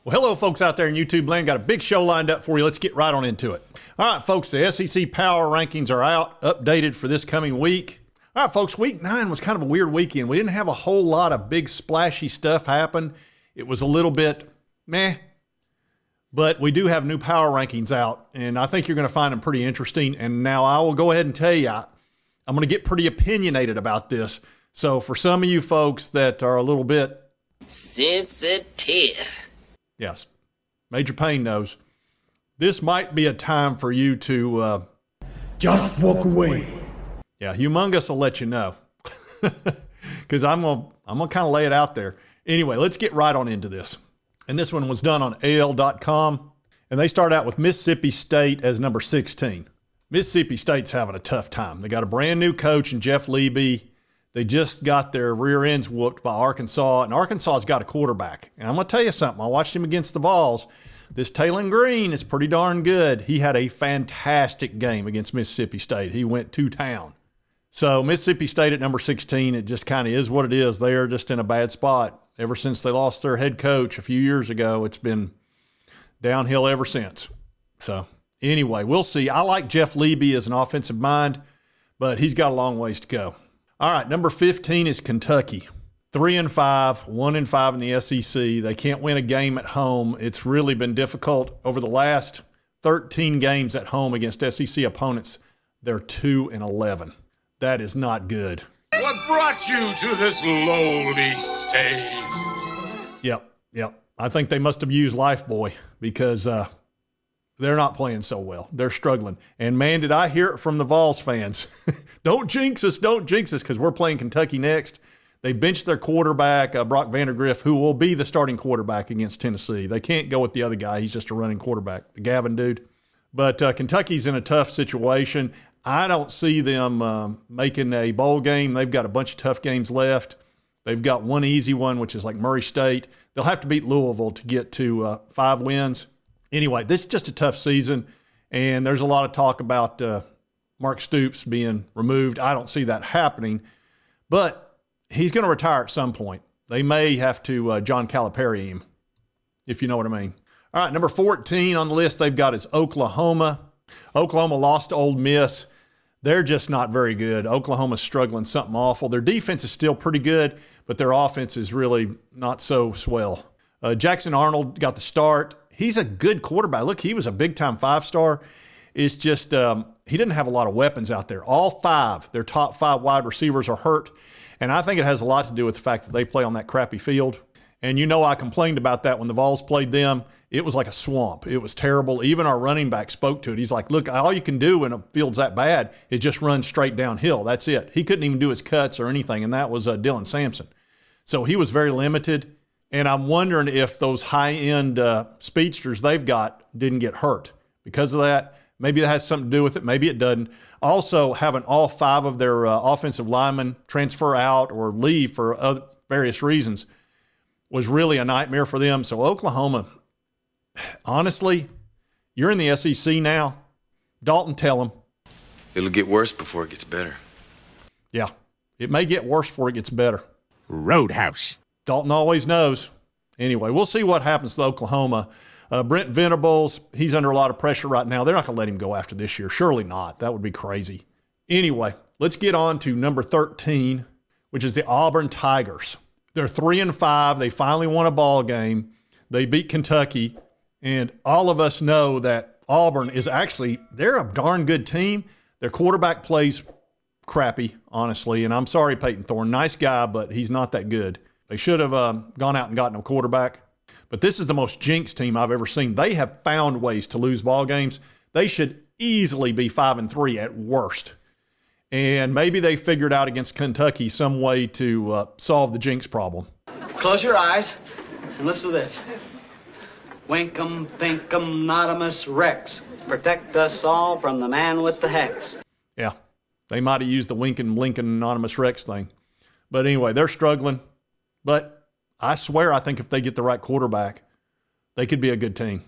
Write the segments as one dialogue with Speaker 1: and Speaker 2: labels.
Speaker 1: Well, hello, folks out there in YouTube land. Got a big show lined up for you. Let's get right on into it. All right, folks, the SEC Power Rankings are out, updated for this coming week. All right, folks, week 9 was kind of a weird weekend. We didn't have a whole lot of big splashy stuff happen. It was a little bit meh, but we do have new Power Rankings out, and I think you're going to find them pretty interesting. And now I will go ahead and tell you, I'm going to get pretty opinionated about this. So for some of you folks that are a little bit
Speaker 2: sensitive,
Speaker 1: yes, Major Payne knows, this might be a time for you to
Speaker 3: just walk away.
Speaker 1: Yeah, Humongous will let you know, because I'm gonna kind of lay it out there. Anyway, let's get right on into this. And this one was done on AL.com, and they start out with Mississippi State as number 16. Mississippi State's having a tough time. They got a brand new coach in Jeff Leby. They just got their rear ends whooped by Arkansas, and Arkansas's got a quarterback. And I'm going to tell you something. I watched him against the Vols. This Taylon Green is pretty darn good. He had a fantastic game against Mississippi State. He went to town. So Mississippi State at number 16, it just kind of is what it is. They are just in a bad spot. Ever since they lost their head coach a few years ago, it's been downhill ever since. So anyway, we'll see. I like Jeff Leby as an offensive mind, but he's got a long ways to go. All right, number 15 is Kentucky. 3-5, 1-5 in the SEC. They can't win a game at home. It's really been difficult over the last 13 games at home against SEC opponents. They're 2-11. That is not good.
Speaker 4: What brought you to this lowly stage?
Speaker 1: Yep. I think they must have used Lifebuoy because they're not playing so well. They're struggling. And, man, did I hear it from the Vols fans. Don't jinx us, because we're playing Kentucky next. They benched their quarterback, Brock Vandagriff, who will be the starting quarterback against Tennessee. They can't go with the other guy. He's just a running quarterback, the Gavin dude. But Kentucky's in a tough situation. I don't see them making a bowl game. They've got a bunch of tough games left. They've got one easy one, which is like Murray State. They'll have to beat Louisville to get to 5 wins. Anyway, this is just a tough season, and there's a lot of talk about Mark Stoops being removed. I don't see that happening, but he's going to retire at some point. They may have to John Calipari him, if you know what I mean. All right, number 14 on the list they've got is Oklahoma. Oklahoma lost to Ole Miss. They're just not very good. Oklahoma's struggling something awful. Their defense is still pretty good, but their offense is really not so swell. Jackson Arnold got the start. He's a good quarterback. Look, he was a big-time 5-star. It's just he didn't have a lot of weapons out there. All 5, their top 5 wide receivers are hurt, and I think it has a lot to do with the fact that they play on that crappy field. And you know I complained about that when the Vols played them. It was like a swamp. It was terrible. Even our running back spoke to it. He's like, look, all you can do when a field's that bad is just run straight downhill. That's it. He couldn't even do his cuts or anything, and that was Dylan Sampson. So he was very limited. And I'm wondering if those high-end speedsters they've got didn't get hurt. Because of that, maybe that has something to do with it. Maybe it doesn't. Also, having all 5 of their offensive linemen transfer out or leave for various reasons was really a nightmare for them. So Oklahoma, honestly, you're in the SEC now. Dalton, tell them.
Speaker 5: It'll get worse before it gets better.
Speaker 1: Yeah, it may get worse before it gets better.
Speaker 3: Roadhouse.
Speaker 1: Dalton always knows. Anyway, we'll see what happens to Oklahoma. Brent Venables, he's under a lot of pressure right now. They're not going to let him go after this year. Surely not. That would be crazy. Anyway, let's get on to number 13, which is the Auburn Tigers. They're 3-5. They finally won a ball game. They beat Kentucky. And all of us know that Auburn is actually, they're a darn good team. Their quarterback plays crappy, honestly. And I'm sorry, Peyton Thorne. Nice guy, but he's not that good. They should have gone out and gotten a quarterback. But this is the most jinxed team I've ever seen. They have found ways to lose ball games. They should easily be 5-3 at worst. And maybe they figured out against Kentucky some way to solve the jinx problem.
Speaker 6: Close your eyes and listen to this. Winkum, pinkum, notimus, rex. Protect us all from the man with the hex.
Speaker 1: Yeah, they might have used the Winkin, Blinkin, anonymous rex thing. But anyway, they're struggling. But I swear I think if they get the right quarterback, they could be a good team.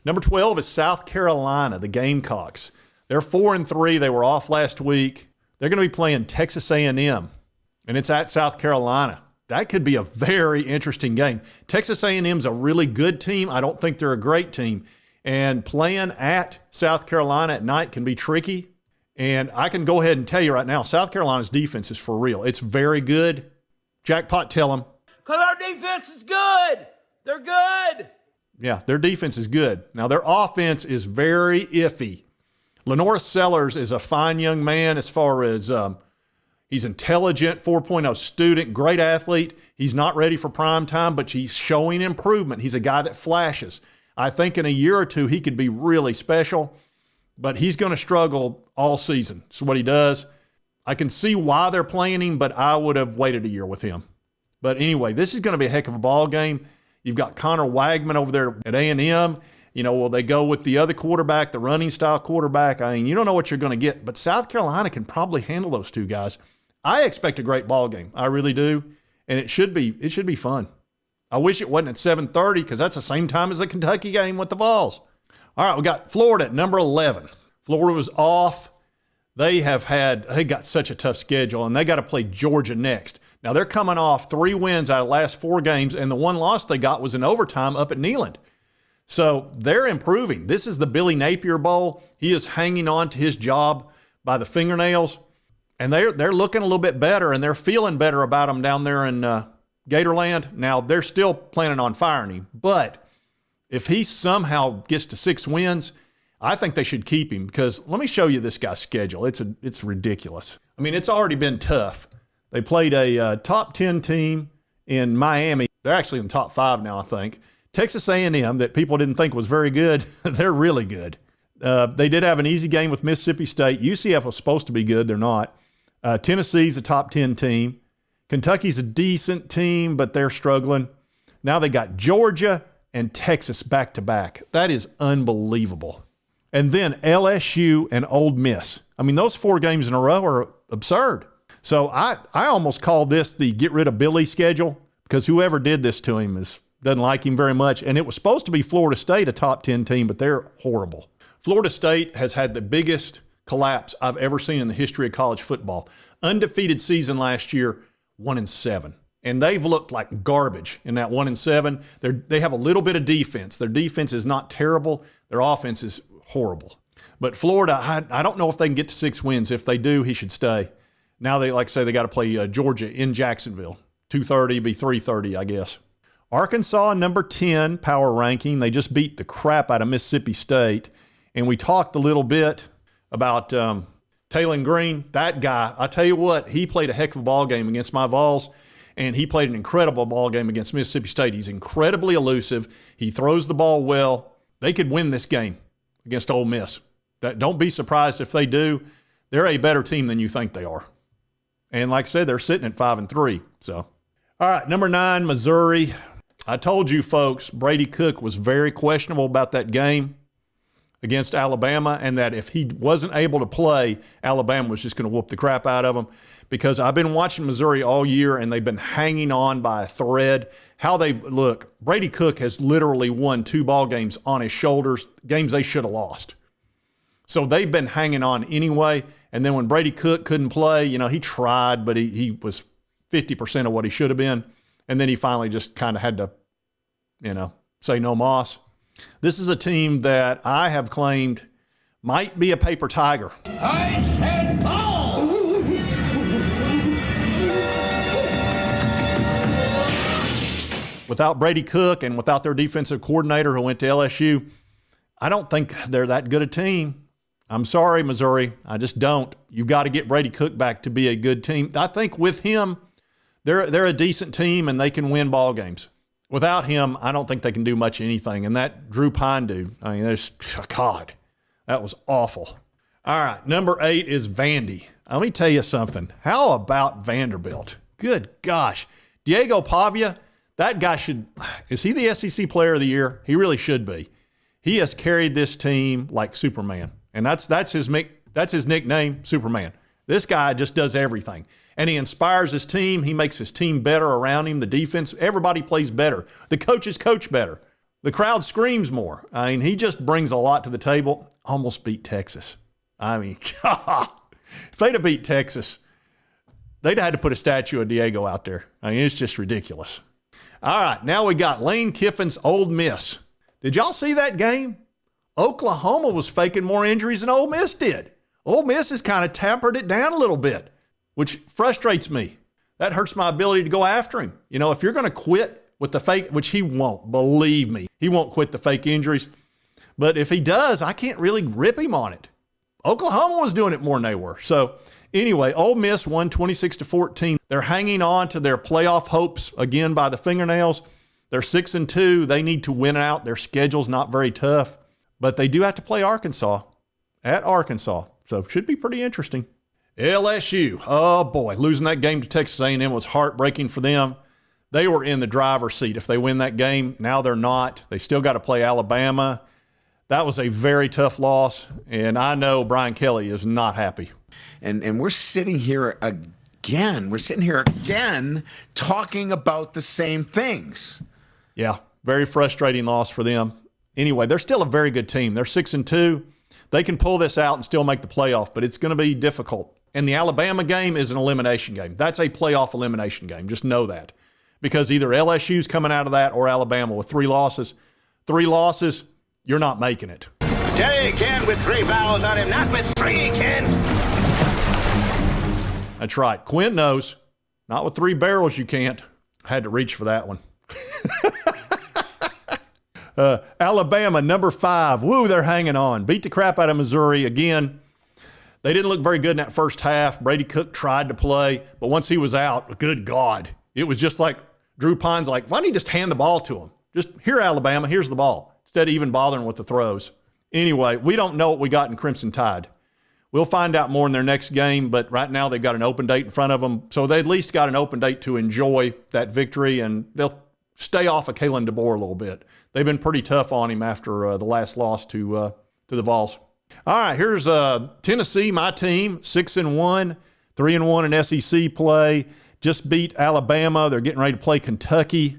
Speaker 1: Number 12 is South Carolina, the Gamecocks. They're 4-3. They were off last week. They're going to be playing Texas A&M, and it's at South Carolina. that could be a very interesting game. Texas A&M's a really good team. I don't think they're a great team. And playing at South Carolina at night can be tricky. And I can go ahead and tell you right now, South Carolina's defense is for real. It's very good. Jackpot, tell them.
Speaker 2: Because our defense is good. They're good.
Speaker 1: Yeah, their defense is good. Now, their offense is very iffy. Lenore Sellers is a fine young man as far as he's intelligent, 4.0 student, great athlete. He's not ready for prime time, but he's showing improvement. He's a guy that flashes. I think in a year or two, he could be really special, but he's going to struggle all season. That's what he does. I can see why they're playing him, but I would have waited a year with him. But anyway, this is going to be a heck of a ball game. You've got Connor Wagman over there at A&M. You know, will they go with the other quarterback, the running style quarterback? I mean, you don't know what you're going to get, but South Carolina can probably handle those two guys. I expect a great ball game. I really do. And it should be fun. I wish it wasn't at 7:30 because that's the same time as the Kentucky game with the Vols. All right, we got Florida at number 11. Florida was off. They got such a tough schedule, and they got to play Georgia next. Now, they're coming off 3 wins out of the last 4 games, and the one loss they got was in overtime up at Neyland. So they're improving. This is the Billy Napier Bowl. He is hanging on to his job by the fingernails, and they're looking a little bit better, and they're feeling better about him down there in Gatorland. Now, they're still planning on firing him, but if he somehow gets to 6 wins, I think they should keep him because let me show you this guy's schedule. It's ridiculous. I mean, it's already been tough. They played a top 10 team in Miami. They're actually in the top 5 now, I think. Texas A&M, that people didn't think was very good, they're really good. They did have an easy game with Mississippi State. UCF was supposed to be good. They're not. Tennessee's a top 10 team. Kentucky's a decent team, but they're struggling. Now they got Georgia and Texas back-to-back. That is unbelievable. And then LSU and Ole Miss. I mean, those 4 games in a row are absurd. So I almost call this the get rid of Billy schedule because whoever did this to him doesn't like him very much. And it was supposed to be Florida State, a top 10 team, but they're horrible. Florida State has had the biggest collapse I've ever seen in the history of college football. Undefeated season last year, 1-7. And they've looked like garbage in that 1-7. They have a little bit of defense. Their defense is not terrible. Their offense is horrible. But Florida, I don't know if they can get to 6 wins. If they do, he should stay. Now they, like I say, they got to play Georgia in Jacksonville. 2:30, be 3:30, I guess. Arkansas, number 10 power ranking. They just beat the crap out of Mississippi State. And we talked a little bit about Taylon Green. That guy, I tell you what, he played a heck of a ball game against my Vols, and he played an incredible ball game against Mississippi State. He's incredibly elusive. He throws the ball well. They could win this game against Ole Miss. Don't be surprised if they do. They're a better team than you think they are. And like I said, they're sitting at 5-3. So, all right, number 9, Missouri. I told you folks, Brady Cook was very questionable about that game against Alabama, and that if he wasn't able to play, Alabama was just going to whoop the crap out of him. Because I've been watching Missouri all year, and they've been hanging on by a thread. Look, Brady Cook has literally won 2 ball games on his shoulders, games they should have lost. So they've been hanging on anyway. And then when Brady Cook couldn't play, he tried, but he was 50% of what he should have been. And then he finally just kind of had to, say no moss. This is a team that I have claimed might be a paper tiger.
Speaker 3: I said ball!
Speaker 1: Without Brady Cook and without their defensive coordinator who went to LSU, I don't think they're that good a team. I'm sorry, Missouri. I just don't. You've got to get Brady Cook back to be a good team. I think with him, they're a decent team and they can win ball games. Without him, I don't think they can do much anything. And that Drew Pine dude, God, that was awful. All right, number 8 is Vandy. Let me tell you something. How about Vanderbilt? Good gosh. Diego Pavia, that guy is he the SEC Player of the Year? He really should be. He has carried this team like Superman. And that's his nickname, Superman. This guy just does everything. And he inspires his team. He makes his team better around him. The defense, everybody plays better. The coaches coach better. The crowd screams more. I mean, he just brings a lot to the table. Almost beat Texas. I mean, God, if they'd have beat Texas, they'd had to put a statue of Diego out there. I mean, it's just ridiculous. All right, now we got Lane Kiffin's Ole Miss. Did y'all see that game? Oklahoma was faking more injuries than Ole Miss did. Ole Miss has kind of tampered it down a little bit, which frustrates me. That hurts my ability to go after him. You know, if you're going to quit with the fake, which he won't, believe me, he won't quit the fake injuries. But if he does, I can't really rip him on it. Oklahoma was doing it more than they were. So anyway, Ole Miss won 26-14. They're hanging on to their playoff hopes again by the fingernails. They're 6-2. They need to win out. Their schedule's not very tough, but they do have to play Arkansas at Arkansas. So it should be pretty interesting. LSU, oh boy, losing that game to Texas A&M was heartbreaking for them. They were in the driver's seat if they win that game. Now they're not. They still got to play Alabama. That was a very tough loss, and I know Brian Kelly is not happy.
Speaker 7: And we're sitting here again. We're sitting here again talking about the same things.
Speaker 1: Yeah, very frustrating loss for them. Anyway, they're still a very good team. They're 6-2. They can pull this out and still make the playoff, but it's going to be difficult. And the Alabama game is an elimination game. That's a playoff elimination game. Just know that. Because either LSU's coming out of that or Alabama with 3 losses. 3 losses, you're not making it.
Speaker 3: I tell you, he can with 3 barrels on him, not with 3, he can't.
Speaker 1: That's right. Quint knows. Not with 3 barrels, you can't. I had to reach for that one. Alabama, number 5. Woo, they're hanging on. Beat the crap out of Missouri again. They didn't look very good in that first half. Brady Cook tried to play, but once he was out, good God. It was just like Drew Pine's like, why don't you just hand the ball to him? Just, here, Alabama, here's the ball. Instead of even bothering with the throws. Anyway, we don't know what we got in Crimson Tide. We'll find out more in their next game, but right now they've got an open date in front of them. So they at least got an open date to enjoy that victory, and they'll stay off of Kalen DeBoer a little bit. They've been pretty tough on him after the last loss to the Vols. All right, here's Tennessee, my team, 6-1, 3-1 in SEC play. Just beat Alabama. They're getting ready to play Kentucky.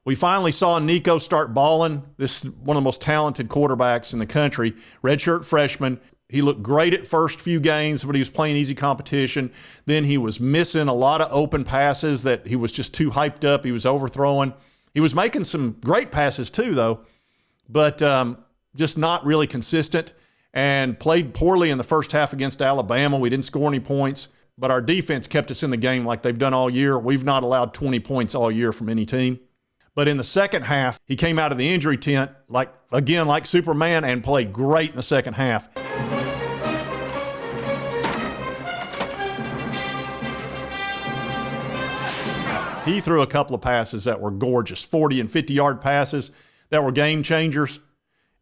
Speaker 1: We finally saw Nico start balling. This is one of the most talented quarterbacks in the country. Redshirt freshman. He looked great at first few games, but he was playing easy competition. Then he was missing a lot of open passes that he was just too hyped up. He was overthrowing. He was making some great passes too, though, but just not really consistent, and played poorly in the first half against Alabama. We didn't score any points, but our defense kept us in the game like they've done all year. We've not allowed 20 points all year from any team. But in the second half, he came out of the injury tent, like Superman, and played great in the second half. He threw a couple of passes that were gorgeous, 40 and 50-yard passes that were game changers,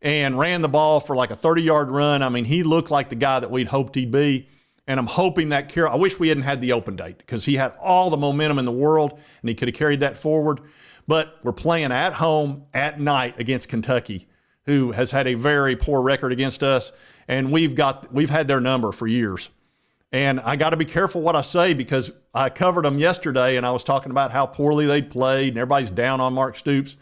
Speaker 1: and ran the ball for like a 30-yard run. I mean, he looked like the guy that we'd hoped he'd be. And I'm hoping that I wish we hadn't had the open date, because he had all the momentum in the world and he could have carried that forward. But we're playing at home at night against Kentucky, who has had a very poor record against us, and we've had their number for years. And I got to be careful what I say, because I covered them yesterday and I was talking about how poorly they'd played and everybody's down on Mark Stoops.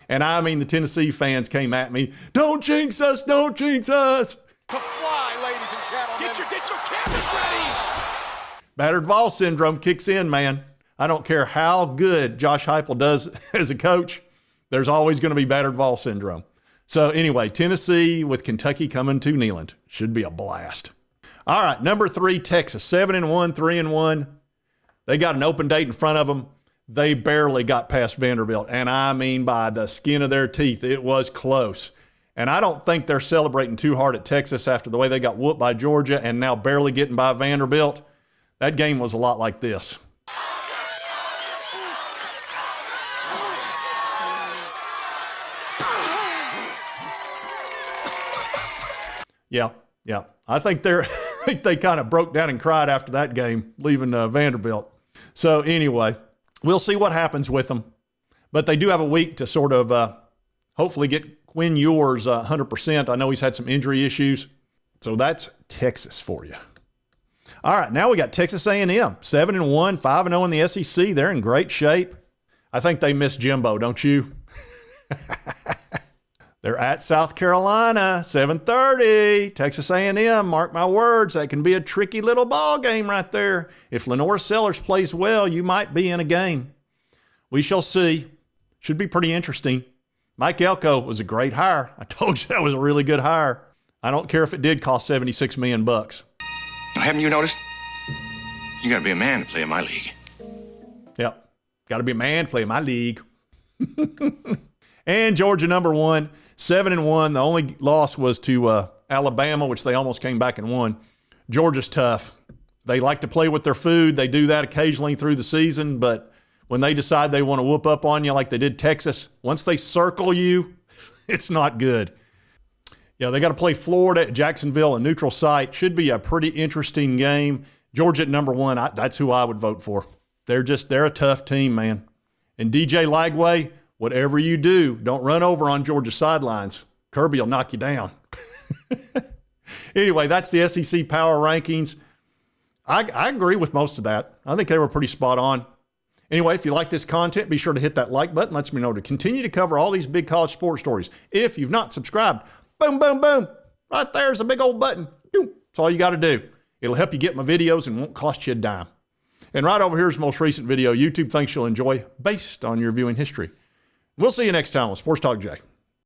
Speaker 1: And I mean, the Tennessee fans came at me, don't jinx us, don't jinx us.
Speaker 4: To fly, ladies and gentlemen. Get your digital cameras ready.
Speaker 1: Battered Vols syndrome kicks in, man. I don't care how good Josh Heupel does as a coach, there's always going to be battered Vols syndrome. So anyway, Tennessee with Kentucky coming to Neyland. Should be a blast. All right, number 3, Texas, 7-1, 3-1. They got an open date in front of them. They barely got past Vanderbilt, and I mean by the skin of their teeth. It was close. And I don't think they're celebrating too hard at Texas after the way they got whooped by Georgia and now barely getting by Vanderbilt. That game was a lot like this. Yeah. I think they kind of broke down and cried after that game, leaving Vanderbilt. So anyway, we'll see what happens with them. But they do have a week to sort of hopefully get Quinn Ewers 100%. I know he's had some injury issues. So that's Texas for you. All right, now we got Texas A&M, 7-1, 5-0 in the SEC. They're in great shape. I think they miss Jimbo, don't you? They're at South Carolina, 7:30, Texas A&M. Mark my words, that can be a tricky little ball game right there. If Lenore Sellers plays well, you might be in a game. We shall see. Should be pretty interesting. Mike Elko was a great hire. I told you that was a really good hire. I don't care if it did cost $76 million.
Speaker 8: Haven't you noticed? You gotta be a man to play in my league.
Speaker 1: Yep. Got to be a man to play in my league. And Georgia #1, 7-1. The only loss was to Alabama, which they almost came back and won. Georgia's tough. They like to play with their food. They do that occasionally through the season, but when they decide they want to whoop up on you like they did Texas, once they circle you, it's not good. Yeah, they got to play Florida at Jacksonville, a neutral site. Should be a pretty interesting game. Georgia at #1, that's who I would vote for. They're a tough team, man. And DJ Lagway, whatever you do, don't run over on Georgia sidelines. Kirby will knock you down. Anyway, that's the SEC Power Rankings. I agree with most of that. I think they were pretty spot on. Anyway, if you like this content, be sure to hit that like button. Lets me know to continue to cover all these big college sports stories. If you've not subscribed, boom, boom, boom. Right there's a big old button. That's all you got to do. It'll help you get my videos and won't cost you a dime. And right over here is the most recent video YouTube thinks you'll enjoy based on your viewing history. We'll see you next time on Sports Talk Jay.